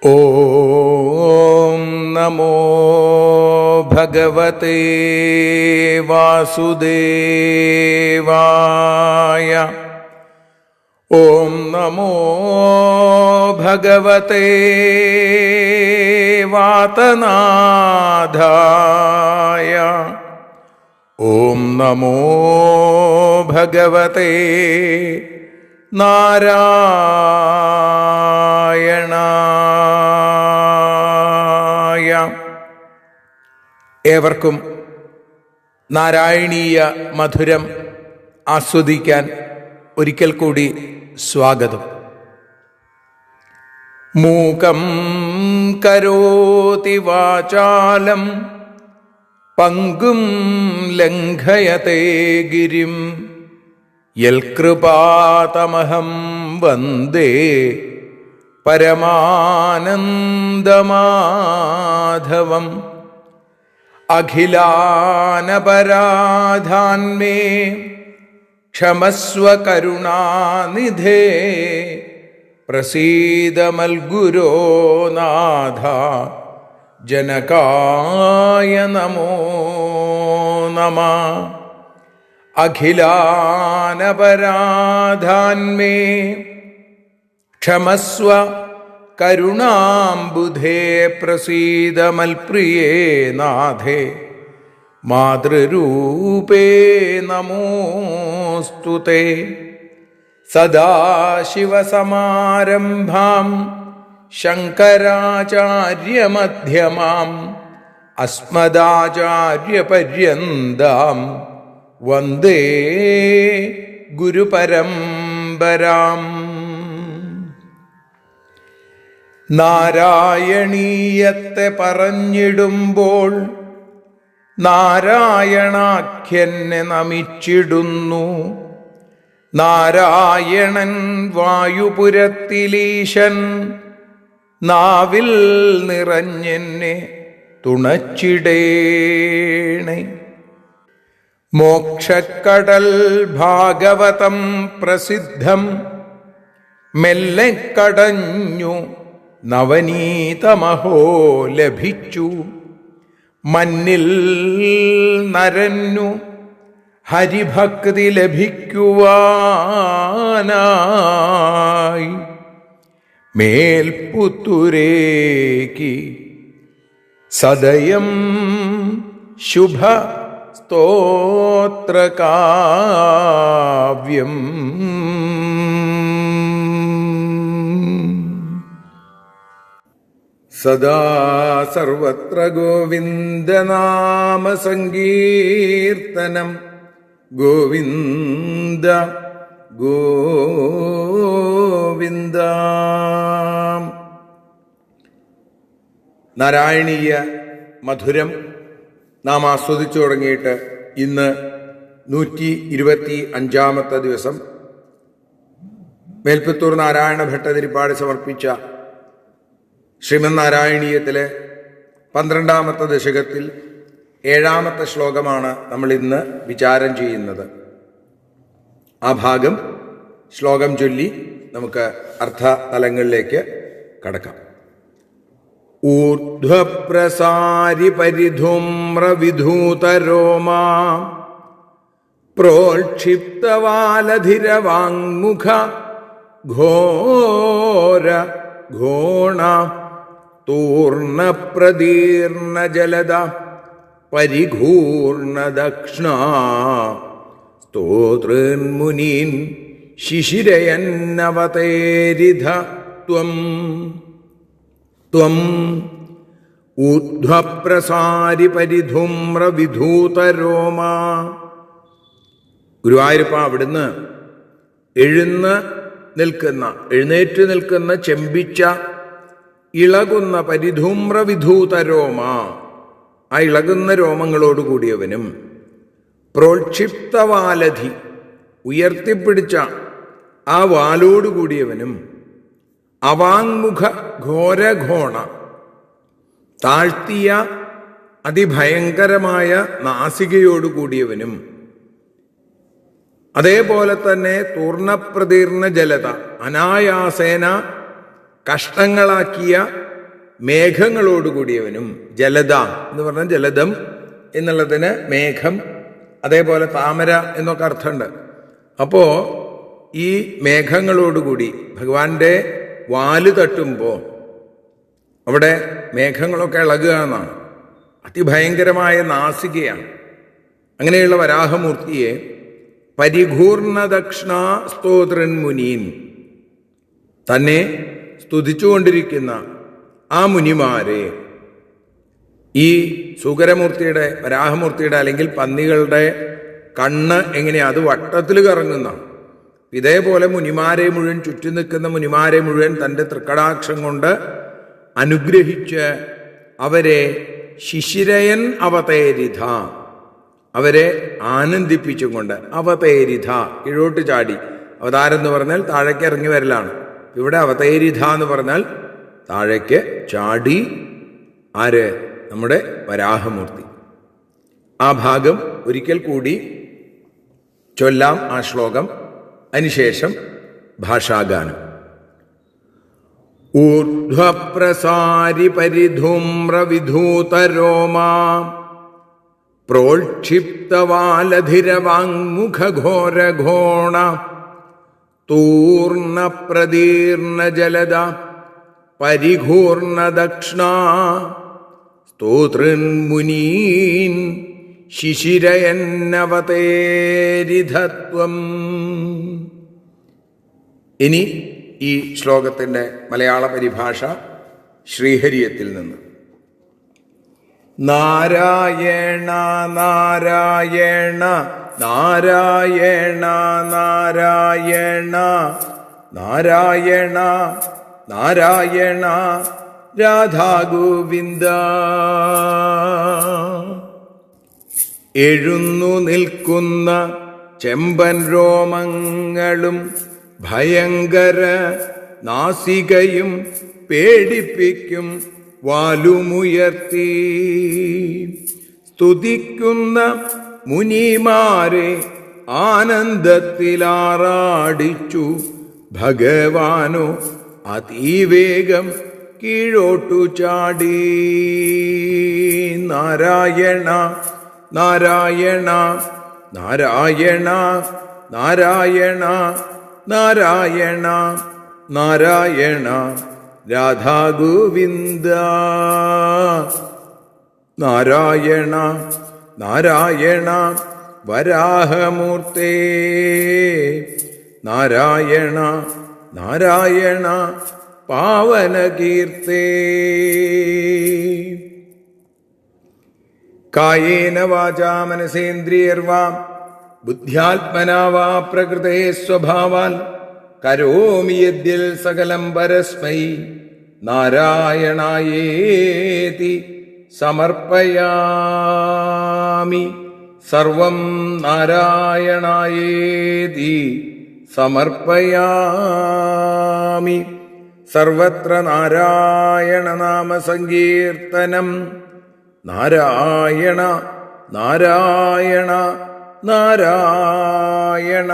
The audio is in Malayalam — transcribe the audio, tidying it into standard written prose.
ഓം നമോ ഭഗവതേ വാസുദേവായ. ഓം നമോ ഭഗവതേ വാതനാഥായ. ഓം നമോ ഭഗവതേ നാരായണായ. ഏവർക്കും നാരായണീയ മധുരം ആസ്വദിക്കാൻ ഒരിക്കൽ കൂടി സ്വാഗതം. മൂകം കരോതി വാചാലം പങ്കും ലംഘയത്തെ ഗിരിം യൽകൃപാതമഹം വന്ദേ പരമാനന്ദമാധവം. അഖിലാനപരാധാന്മേ ക്ഷമസ്വ കരുണാനിധേ പ്രസീദ മൽഗുരോ നാഥ ജനകായ നമോ നമഃ. അഖിലാനപരാധാന്മേ ക്ഷമസ്വ കരുണാംബുധേ പ്രസീദ മൽപ്രിയേ നാഥേ മാതൃരൂപേ നമോസ്തുതേ. സദാശിവസമാരംഭാം ശങ്കരാചാര്യമധ്യമാം അസ്മദാചാര്യപര്യന്താം വന്ദേ ഗുരുപരമ്പരാം. നാരായണീയത്തെ പറഞ്ഞിടുമ്പോൾ നാരായണാഖ്യനെ നമിച്ചിടുന്നു. നാരായണൻ വായുപുരത്തിലീശൻ നാവിൽ നിറഞ്ഞെന്നെ തുണച്ചിടേണേ. മോക്ഷക്കടൽ ഭാഗവതം പ്രസിദ്ധം മെല്ലെ കടഞ്ഞു നവനീതമഹോ ലഭിച്ചു. മന്നിൽ നരന്നു ഹരിഭക്തി ലഭിക്കുവാനായി മേൽപുത്തുരേക്ക് സദയം ശുഭ സ്തോത്രകാവ്യം. സദാ സർവത്ര ഗോവിന്ദനാമ സങ്കീർത്തനം. ഗോവിന്ദ ഗോവിന്ദ. നാരായണീയ മധുരം നാം ആസ്വദിച്ചു തുടങ്ങിയിട്ട് ഇന്ന് 125 ദിവസം. മേൽപ്പത്തൂർ നാരായണ ഭട്ടതിരിപ്പാട് സമർപ്പിച്ച ശ്രീമദ് നാരായണീയത്തിലെ 12ാമത്തെ ദശകത്തിൽ 7ാമത്തെ ശ്ലോകമാണ് നമ്മൾ ഇന്ന് വിചാരം ചെയ്യുന്നത്. ആ ഭാഗം ശ്ലോകം ചൊല്ലി നമുക്ക് അർത്ഥതലങ്ങളിലേക്ക് കടക്കാം. ഊർധ്വപ്രസാരി പരിധൂമ്രവിധൂതരോമാ പ്രോൽക്ഷിപ്തവാലധിരവാങ്മുഖ ഘോര ഘോണ തൂർണപ്രദീർണജലദ പരിഘൂർണദക്ഷ്ണ സ്തോതൃന്മുനീൻ ശിശിരയന്നവതേരിധ ത്വം. ത്വം ഊർധ്വപ്രസാരി പരിധൂമ്രവിധൂതരോമാ. ഗുരുവായൂരപ്പ, അവിടുന്ന് എഴുന്നേറ്റ് നിൽക്കുന്ന ചെമ്പിച്ച ഇളകുന്ന പരിധൂമ്രവിധൂതരോമ, ആ ഇളകുന്ന രോമങ്ങളോടുകൂടിയവനും, പ്രോക്ഷിപ്തവാലധി, ഉയർത്തിപ്പിടിച്ച ആ വാലോടുകൂടിയവനും, അവാങ്മുഖ ഘോരഘോണ, താഴ്ത്തിയ അതിഭയങ്കരമായ നാസികയോടുകൂടിയവനും, അതേപോലെ തന്നെ തൂർണപ്രതീർണ ജലത, അനായാസേന കഷ്ടങ്ങളാക്കിയ മേഘങ്ങളോടുകൂടിയവനും. ജലദ എന്ന് പറഞ്ഞാൽ ജലദം എന്നുള്ളതിന് മേഘം, അതേപോലെ താമര എന്നൊക്കെ അർത്ഥമുണ്ട്. അപ്പോൾ ഈ മേഘങ്ങളോടുകൂടി ഭഗവാന്റെ വാല് തട്ടുമ്പോൾ അവിടെ മേഘങ്ങളൊക്കെ ഇളകുക എന്നാണ്. അതിഭയങ്കരമായ നാസികയാണ്. അങ്ങനെയുള്ള വരാഹമൂർത്തിയെ പരിഘൂർണദക്ഷിണ സ്തോത്രൻ മുനീൻ, തന്നെ സ്തുതിച്ചുകൊണ്ടിരിക്കുന്ന ആ മുനിമാരെ, ഈ സൂകരമൂർത്തിയുടെ, വരാഹമൂർത്തിയുടെ അല്ലെങ്കിൽ പന്നികളുടെ കണ്ണ് എങ്ങനെയാ, അത് വട്ടത്തിൽ കറങ്ങുന്ന, ഇതേപോലെ മുനിമാരെ മുഴുവൻ, ചുറ്റി നിൽക്കുന്ന മുനിമാരെ മുഴുവൻ തൻ്റെ തൃക്കടാക്ഷം കൊണ്ട് അനുഗ്രഹിച്ച് അവരെ ശിശിരയൻ അവതേരിധ, അവരെ ആനന്ദിപ്പിച്ചും കൊണ്ട്, അവതേരിധ കീഴോട്ട് ചാടി, അവതാരം എന്ന് പറഞ്ഞാൽ താഴേക്ക് ഇറങ്ങി വരലാണ്. ഇവിടെ അവതേരിധ എന്ന് പറഞ്ഞാൽ താഴേക്ക് ചാടി. ആര്? നമ്മുടെ വരാഹമൂർത്തി. ആ ഭാഗം ഒരിക്കൽ കൂടി ചൊല്ലാം, ആ ശ്ലോകം. അതിനുശേഷം ഭാഷാഗാനം. ഊർധ്വപ്രസാരി പരിധൂമ്രവിധൂതരോമാ പ്രോക്ഷിപ്തവാലധിരവാങ്മുഖഘോരഘോണ തൂർണപ്രദീർണജലദ പരിഘൂർണദക്ഷിണ സ്തോതൃന്മുനീൻ ശിശിരയന്നവതേരിധത്വം. ഇനി ഈ ശ്ലോകത്തിൻ്റെ മലയാള പരിഭാഷ ശ്രീഹരിയത്തിൽ നിന്ന്. നാരായണ നാരായണ നാരായണ നാരായണ നാരായണ നാരായണ രാധാഗോവിന്ദ. എഴുന്നു നിൽക്കുന്ന ചെമ്പൻ രോമങ്ങളും ഭയങ്കര നാസികയും പേടിപ്പിക്കും വാലുമുയർത്തി സ്തുതിക്കുന്ന മുനിമാരെ ആനന്ദത്തിലാറാടിച്ചു ഭഗവാനോ അതിവേഗം കീഴോട്ടു ചാടി. നാരായണ നാരായണ നാരായണ നാരായണ നാരായണ നാരായണ രാധാഗോവിന്ദ. നാരായണ നാരായണ വരാഹമൂർത്തേ, നാരായണ നാരായണ പാവനകീർത്തേ. കായേന വാചാ മനസേന്ദ്രിയർവാ ബുദ്ധ്യാത്മനാ വാ പ്രകൃതേ സ്വഭാവാൽ കരോമി യദ്യൽ സകലം പരസ്മൈ നാരായണായേതി സമർപ്പയാമി. സർവം നാരായണായേതി സമർപ്പയാമി. സർവത്ര നാരായണ നാമ സങ്കീർത്തനം. നാരായണ നാരായണ നാരായണ.